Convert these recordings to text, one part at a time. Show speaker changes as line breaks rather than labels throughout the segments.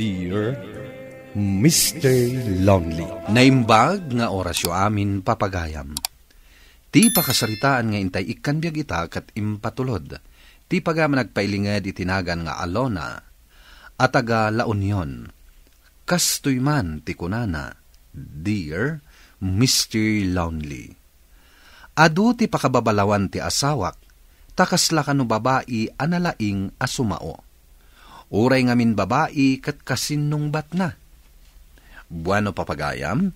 Dear Mr. Lonely.
Naimbag nga orasyo amin papagayam. Ti pakasaritaan nga intay ikan biyag ita kat impatulod. Ti pagama nagpailingad itinagan nga Alona at taga La Union. Kastoy man ti kunana, Dear Mr. Lonely. Adu ti pakababalawan ti asawak, takasla kanu babae analaing asumao. Uray ngamin babae kat kasinung bat na. Buano papagayam,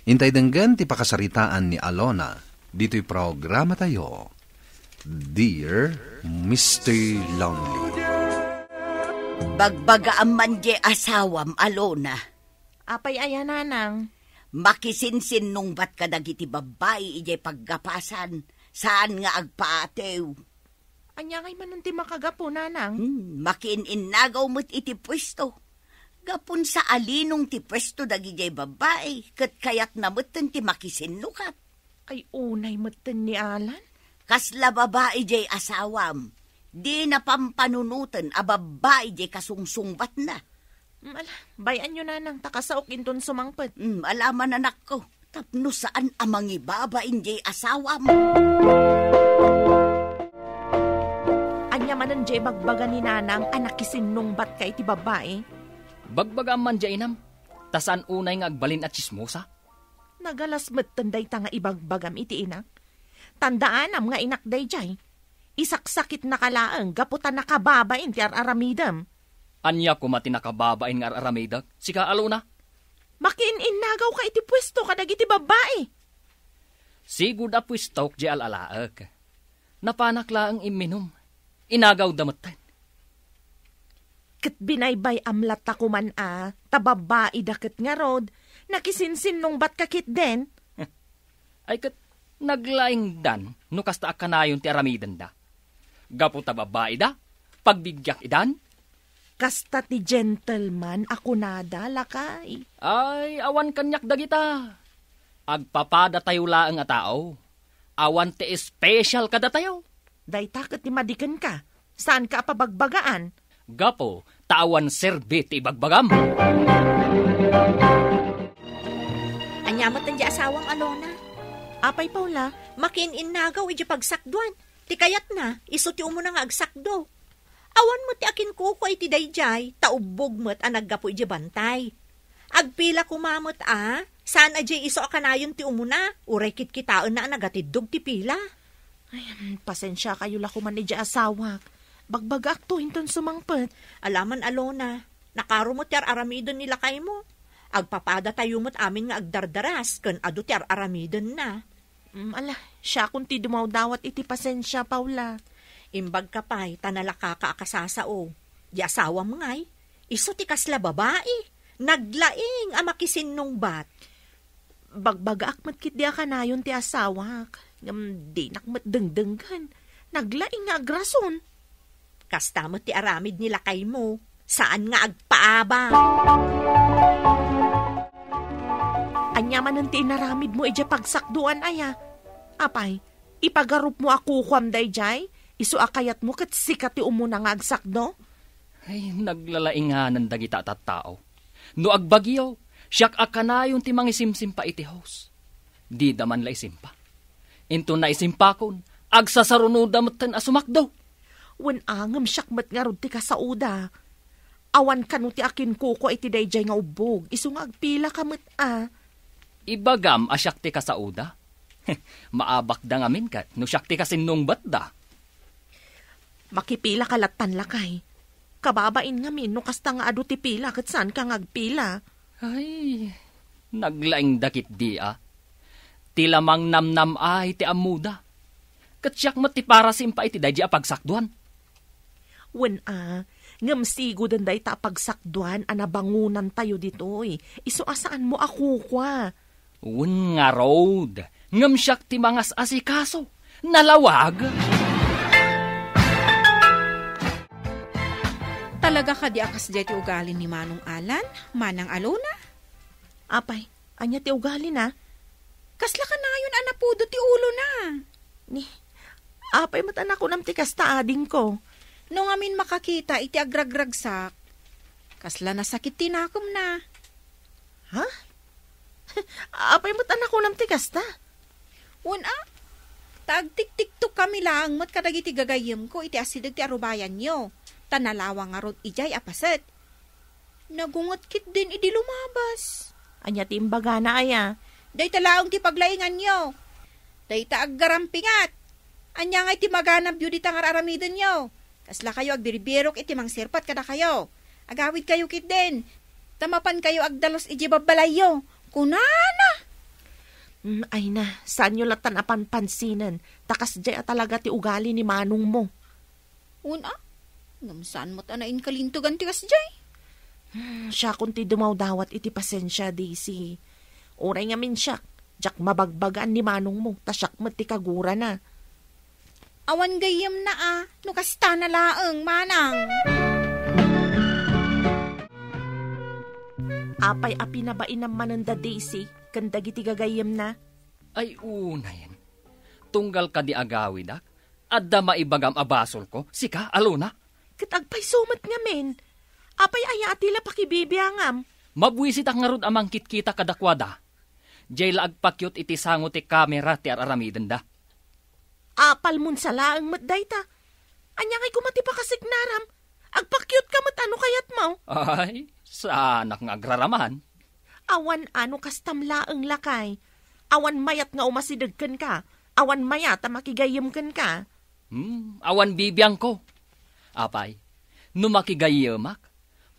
intay denggan ti pakasaritaan ni Alona, dito'y programa tayo, Dear Mr. Lonely.
Bagbagaam man je asawam, Alona.
Apay ayan nanang.
Makisinsin nung bat kadagiti babae ije paggapasan, saan nga agpaatew.
Anya ngay man ti makagapo nanang.
Makiinnagaw mo't iti pwesto. Gapon sa alinong ti pwesto dagijay babae, kat kayat namutan ti makisinlukat.
Ay unay matan ni Alan.
Kasla babae jay asawam, di na pampanunutan a babae jay kasungsungbat na.
Bayan nyo nanang takasaok inton sumangpet.
Alaman anak ko, tapno saan amang ibabain jay asawam.
Anya manan jay bagbaga ni nanang anak kisinungbat kay ti babae.
Bagbaga man jay inam, tasan unay nga agbalin at chismosa.
Nagalasmet tanday ta nga ibagbagam iti inak. Tandaanam nga inak day jay. Isaksakit na kalaang gaputan nakababain ti aramidam.
Anya ko mati nakababain nga aramidag, sika Alona.
Makiinnagaw ka iti pwesto kadag iti babae.
Sigud a pwestok di alalaag. Napanakla ang iminom. Inagaw damutan.
Kat binaybay amlat ta kuman tababae daket nga rod, nakisinsin nung bat kakit den.
Ay kat naglaing dan, no kasta akanayon ti aramidan da. Gapo ta babae da, pagbigyak idan.
Kasta ti gentleman ako nada lakay.
Ay, awan kanyak dagita. Agpapada tayo laang a tao. Awan ti special kada tayo.
Day takot ti madiken ka. Saan ka pabagbagaan?
Gapo, tawan serbi ti bagbagam.
Anyamat ang di asawang Alona.
Apay Paula,
Makiinnagaw iji pagsakduan. Ti kayat na, iso ti umuna nga agsakdo. Awan mo ti akin kuko iti dayjay, taubog mo't anaggapo iji bantay. Agpila kumamot saan aji iso akanayon ti umuna, uray kitkitaon na nagatidog ti pila.
ay, pasensya kayo lakuman iji asawak. Bagbagak to hinton sumangpet.
Alaman Alona, nakaro mo ti aramidon nila kay mo. Agpapada tayo mo't amin nga agdardaras, kan adu ti aramidon na.
Siya kung ti dumaw dawat iti pasensya, Paula.
Imbag ka pa'y tanalaka ka akasasao. Di asawa mo nga'y, iso ti kasla babae. Naglaing amakisin bat.
Bagbagak matkit di akanayon ti asawak. Di nakmat dengdenggan. Naglaing nga agrason.
Kasta mo ti aramid nila kay mo. Saan nga agpaaba?
Anyaman ang ti inaramid mo ija pagsakduan aya. Apay, ipagarup mo ako kwam day jay? Isu akayat mo kat sikat ti umuna nga agsakdo?
Ay, naglalainganan dagita at tao. No agbagyo, siyak akanayon ti mangisimsim pa iti house. Di daman la isimpa. Into na isimpakon, agsasarunudamatan asumakdo.
Wen angam siyak nga rod ti kasauda. Awan kanu ti akin kuko iti dayjay nga ubog. Isu nga agpila kamot
Ibagam asyak ti kasauda. Maabak da ngamin kat, no siyak ti kasinungbat da.
Makipila kalatan lakay. Kababain ngamin no kasta nga adu ti pila kat saan ka ngagpila.
Ay, naglaing dakit di Ti lamang namnam ay ti amuda. Kat siyak mati para simpa iti dahi pagsakduan.
Wen ngamsigo danday ta pagsakduan anabangunan tayo ditoy. Isu asaan mo ako kwa?
Wen nga road. Ngam siyak ti mangas asikaso. Nalawag.
Talaga ka di akas di ti ugali ni Manong Alan, Manang Alona?
Apay, anya ti ugali na?
Kasla ka na yun anapudo ti ulo na.
Apay matanak ko nam ti kasta ading ko.
No ngamin makakita iti agragragsak. Kasla na sakit tinakom na.
Ha? Apay mo't anak ko ng tigas ta.
Una, tag-tik-tik-tuk kami lang, mat kadagiti gagayim ko, iti asidag ti arubayan nyo. Tanalawang nga rod ijay apaset. Nagungot kit din, idi lumabas.
Anya ti imbaga na aya.
Day talaong ti paglaingan nyo. Day taaggarampingat. Anya nga iti maganap yun di tangar aramidon nyo. Kasla kayo agbiribirok iti mang sirpat kada kayo. Agawid kayo kit din. Tamapan kayo agdalos iji babalayo. Kunana!
Ay na, saan nyo latan apan pansinan? Takas jay talaga ti ugali ni manong mo.
Una, ngamsaan mo't anain kalintugan ti kasjay?
Siya kung ti dumawdawat iti pasensya, Daisy. Uray nga min siya, jak mabagbagaan ni manong mo, tasyak mo't ti kagura na.
Awan gayam na no kasta na laeng, manang.
Apay api na ba inamananda, Daisy? Kanda giti gagayam na?
Ay unayan. Tunggal ka di agawid ak. Adda maibagam abasol ko. Sika, aluna.
Katagpay sumat nga men. Apay aya atila pakibibiyangam.
Mabwisit ang ngarod amang kitkita kadakwada. Jay laagpakyot iti sango ti kamera ti aramiden da.
Apal mun sa laang matday ta. Anya ngay kumati pa kasignaram. Agpakyot ka matano kayat mo.
Ay, saanak nga agraraman.
Awan ano kastam laang lakay. Awan mayat nga umasidagkan ka. Awan mayat makigayam ka.
Awan bibiyang ko. Apay, no makigayamak,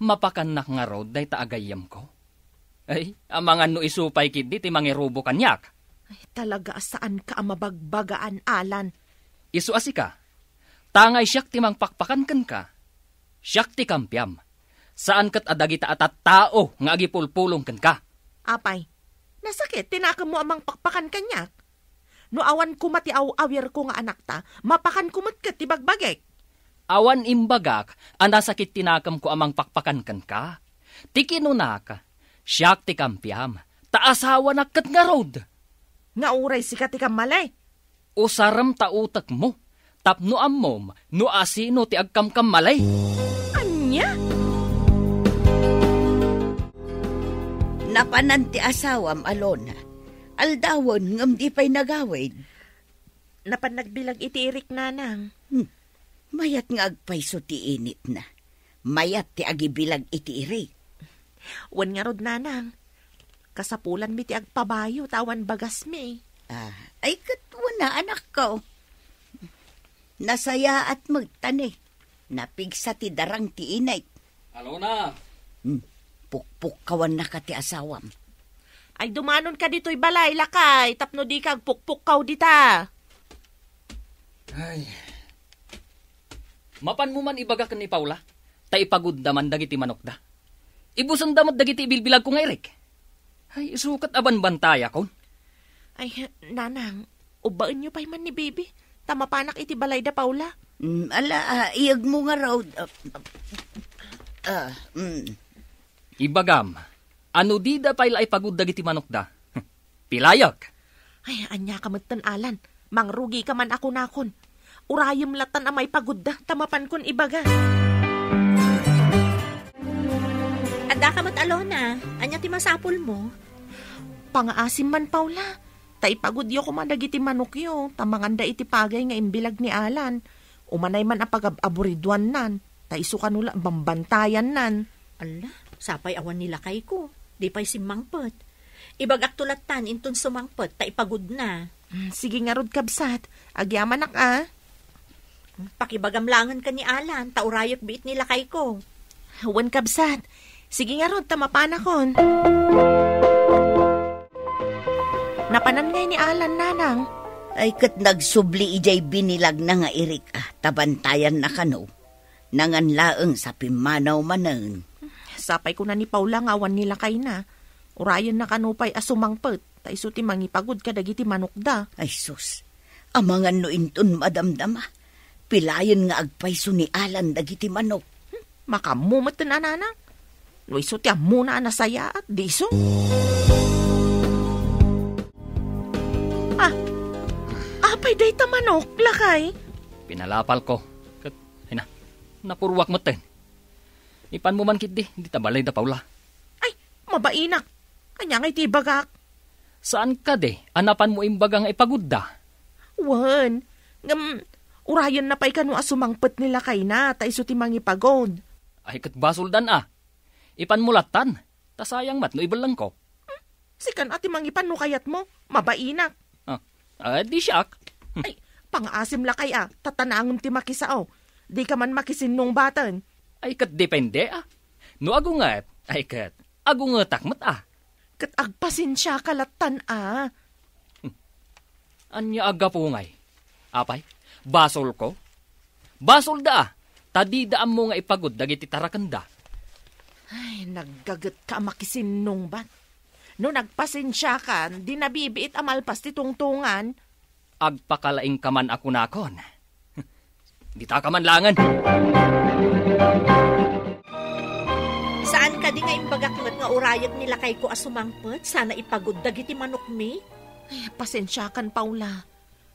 mapakanak nga rod day taagayam ko. Ay, amangan no isupay kid di ti mangirubo kanyak.
Ay, talaga saan ka mabagbagaan, Alan?
Isu asika, tangay siyak ti mangpakpakan kan ka. Siyak ti kampyam. Saan kat adagita atat tao nga agipulpulong kan ka?
Apay, nasakit, tinakam mo amang pakpakan kanyak. No awan kumati awir ko nga anak ta, mapakan kumat kat ti bagbagek.
Awan imbagak, anasakit tinakam ko amang pakpakan kan ka. Ti kinunak, siyak ti kampyam, taasawa na kat nga road.
Nga uray sikat ti kamalay.
Usaram tautak mo, tapno ammom, no asino ti agkamkam malay.
Anya?
Napanan ti asawam, Alona. Aldawon, ngam di pa'y nagawid.
Napanagbilag iti irik nanang.
Mayat nga agpayso ti init na. Mayat ti agibilag iti irik.
Wan nga rod nanang. Kasapulan mi ti agpabayo, tawan bagas mi.
Ay katwa na anak ko. Nasaya at magtani. Napigsa ti darang ti inay.
Alona!
Pukpuk kawan na ka ti asawam.
Ay dumanon ka dito'y balay, lakay. Tapno di kag pukpuk kaw dita.
Ay. Mapan mo man ibagak ni Paula, ta ipagod daman dagiti manok da. Ibusan damat dagiti ibilbilag ko nga irik. Ay, sukat aban bantaya kon.
Ay, nanang, ubaan nyo pa'y man ni baby. Tamapanak iti balay da, Paula.
Iyag mo nga raw.
Ibagam, ano di da pa'y ipagod dagiti manok da? Pilayag.
Ay, anya ka matan, Alan. Mangrugi ka man ako nakon. Urayom latan amay pagod da, tamapan kon ibaga.
Ada ka mat Alona, anya ti masapul mo?
Pangaasim man, Paula. Taipagod yo kumadagiti manok yo, tamanganda iti pagay nga imbilag ni Alan. Umanay man apag-aburidwan nan, taiso kanula bambantayan nan.
Ala, sapay awan nila kay ko, di pa'y simangpet. Ibagak tulatan intun sumangpet, taipagod na.
Sige nga rod kabsat, agyaman ak
Pakibagamlangan ka ni Alan, taurayok biit nila kay ko.
Wan kabsat, sige nga rod, tamapanakon. Napanan ngay ni Alan, nanang.
Ay kat nagsubli ijay binilag na nga irik tabantayan na kano. Nangan laeng sa pimanaw manen.
Sapay ko na ni Paula nga awan nila kay na. Urayan na kanupay asumangpet. Taiso ti mangipagod ka dagiti manok da.
Ay sus, amangan no intun madamdama. Pilayon nga agpayso ni Alan dagiti manok.
Makamumot na nanang. Luiso ti amuna anasaya at diso. Apay day ta manok, lakay.
Pinalapal ko. Napurwak mo ten. Ipan mo man kit di tabalay da Paula.
Ay, mabainak. Kanya nga iti bagak.
Saan ka de? Anapan mo imbagang ipagudda.
Wan, urayan na pa'y kanu asumangpet nila kay na, ta iso ti mangipagod.
Ay kat basuldan Ipan mo latan. Tasayang mat no ibalang ko.
Sikan ati mangipan no kayat mo, mabainak.
Di siyak.
Ay, pang-asim la kay tatanangom ti makisao. Di ka man makisinong batan.
Ay kat depende No agungat, ay kat agungatak mat
Kat agpasensya kalatan
Anya aga po ngay. Apay, basol ko? Basol da tadidaan mo nga ipagod dagiti tarakanda.
Ay, naggagat ka makisinong bat. No nagpasensya ka, di nabibiit amalpas ti tungtungan.
Agpakalaing kaman ako nakon. Di ta kaman langan.
Saan ka di nga imbagakmat nga urayag nila kay ko asumangpet? Sana ipagod dagiti manok mi?
Ay, pasensya kan, Paula.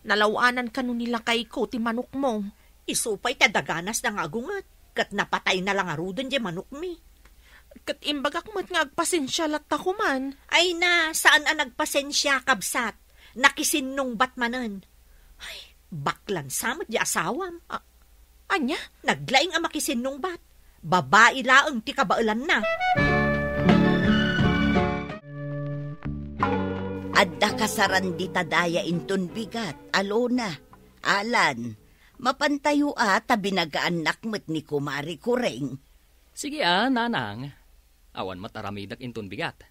Nalawanan ka nun nila kay ko ti manok mo.
Isupay tadaganas na nga agungat. Kat napatay na lang arudan di manok mi.
Kat imbagakmat nga agpasensya latta ko man.
Ay na, saan ang nagpasensya kabsat? Nakisinong batmanan. Ay, baklan samad di asawam.
Anya?
Naglaing ang makisinong bat. Babae laang ti kabailan na.
Adda kasaran di tadaya inton bigat, alona, alan, mapantayo tabi nagaanak met ni Kumari Kureng.
Sige nanang. Awan mataramidak inton bigat.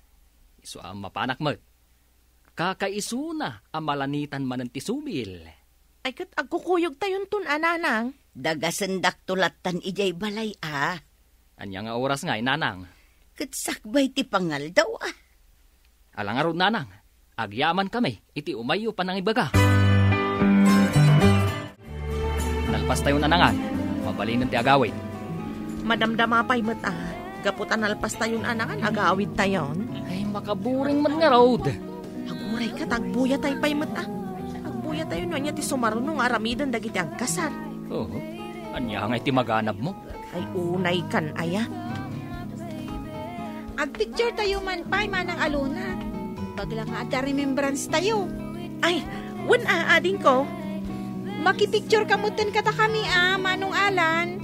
Isu mapanak met. Kakaisu na amalanitan man ti subil.
Ay kat agkukuyog tayon tun nanang.
Dagasendak tulatan ijay balay
Anya nga oras nga nanang.
Kat sakbay ti pangal daw
Alang arod nanang. Agyaman kami, iti umayo pa ng ibaga. Nalpas tayo nanangan, mabalinan ti agawid.
Madamdama pa'y mata, gaputan nalpas tayo nanangan, agawid tayon.
Ay, makaburing man nga road.
Aguray ka, tagbuya tayo pa'y mata. Agbuya tayo no, anya ti sumarunong aramidan dagiti agkasar.
Oo, anya nga iti maganab mo.
Ay, unay kan, aya.
Agpicture tayo man pa'y manang aluna. Bagla nga ada remembrance tayo.
Ay, wan ading ko.
Makipicture kamutin kata kami manong Alan.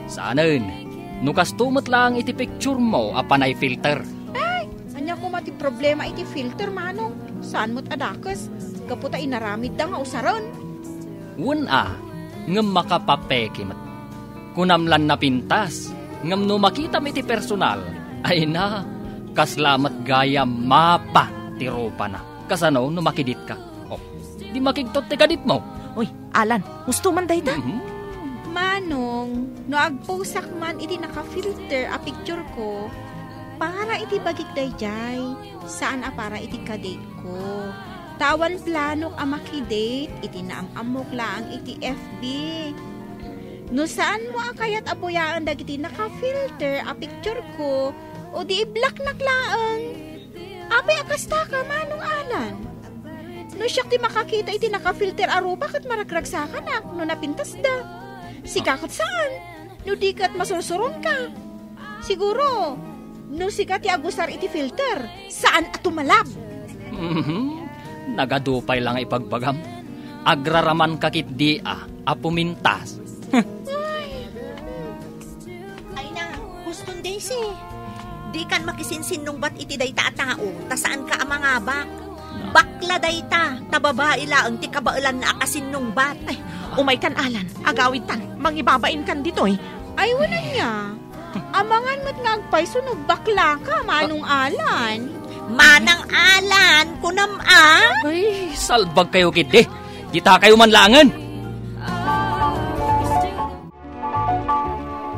Saanan? Nukas tumot lang iti picture mo, apanay filter.
Ay, anya ko mati problema iti filter manong. Saan mo't adakas? Kaputa inaramid da nga usaron.
Wan ngam makapapeki mat. Kunamlan na pintas, ngam no makita iti personal, ay na, kaslamat gaya mapa tiropa na. Kasano no makidit ka? Di makigtot ti kadit mo.
Uy, Alan, gusto man dayta?
Manong, no agposak man iti naka-filter a picture ko, para iti bagik dayjay, saan para iti kadate ko. Tawan planok a makidate, iti naamamok lang iti FB. No saan mo kayat abuyaan dagiti naka-filter a picture ko, o di i-black naklaang. Apay akasta ka, manong Alan. No siyak ti makakita iti naka-filter aro, bakit maragragsakan no napintas da? Sikakot saan? No di kat masursuron ka. Siguro, no sikat ti agusar iti filter, saan atumalab?
Nagadupay lang ipagbagam. Agraraman kakit di apumintas.
Ay na, Huston Daisy. Di kan makisinsin nung bat iti dayta a tao, ta saan ka amangabak? Bakla dayta, tababae laang ti kabailan na akasin nung bat.
Ay, umay kan, Alan, agawid tan, mangibabain kan ditoy.
Ay, wala niya. Amangan mo't ngagpay sunog bakla ka, manong Alan.
Manang Alan, kunam
Ay, salbag kayo kidi. Kita kayo manlangan.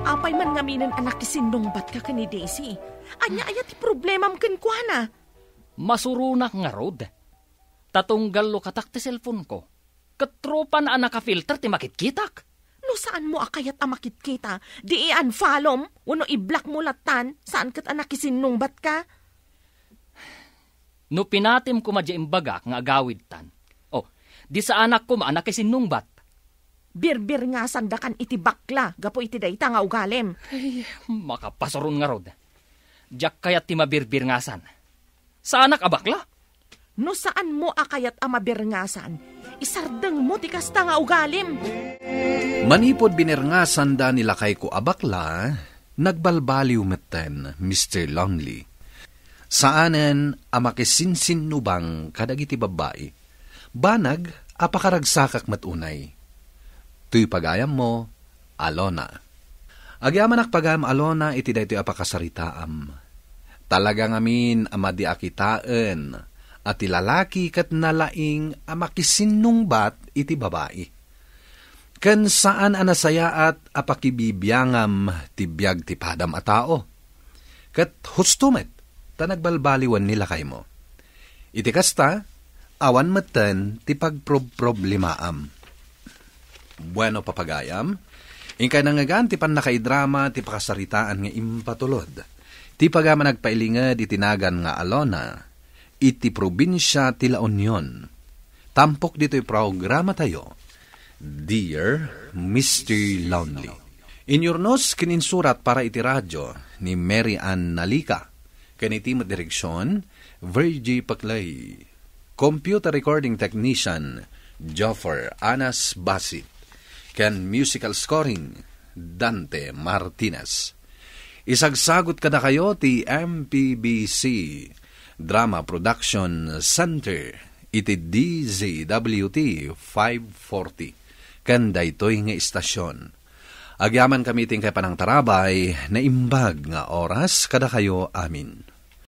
Apay man ngaminan anak kisindong bat ka ni Daisy. Anya ti problema mken kuana.
Masurunak nga rod. Tatunggal lo katak ti cellphone ko. Katropa na naka-filter ti makitkitak.
No saan mo akayat makit-kita? Di i-unfollow wano i-block mo latan? Saan kat anak kisindong bat ka?
No pinatim ko madya imbagak nga agawid tan. Di sa anak ko maanak kisindong bat.
Birbir nga sandakan iti bakla, gapo iti dayta nga ugalim.
Ay, makapasoron nga rod. Diyak kayat ti mabirbir ngasan. Sa anak abakla?
No saan mo akayat amabirngasan, isardeng mo ti kasta nga ugalim.
Manipod binirngasan da nila kay ko abakla, nagbalbaliw metten, Mr. Longley. Saanen amakisinsinubang kadagiti babae, banag apakaragsakak matunay. Tuy pagayam mo, Alona. Agyaman akpagam Alona iti daytoy apakasaritaam. Talagang amin amadi akitaan, at ilalaki kat nalaing amakisinungbat iti babae. Ken saan anasaya at apakibibiyangam tibiyag ti padam a tao. Kat hustumet, tanagbalbaliwan nila kay mo. Iti kasta, awan meten ti pagproblemaam. Bueno papagayam, ingkay nangagan ti panakaidrama ti pakasaritaan nga impatulod. Ti pagama nagpailingad itinagan nga Alona, iti probinsya ti La Union. Tampok dito'y programa tayo, Dear Mr. Longley. Inyornos kininsurat para iti radyo ni Mary Ann Nalika. Kaniti mo direksyon, Virgie Paclay. Computer recording technician, Joffer Anas Basit. Ken musical scoring, Dante Martinez. Isagsagot kada kayo ti MPBC Drama Production Center iti DZWT 540. Kanda ito'y nga istasyon. Agyaman kami ting kay panang tarabay na imbag nga oras kada kayo amin.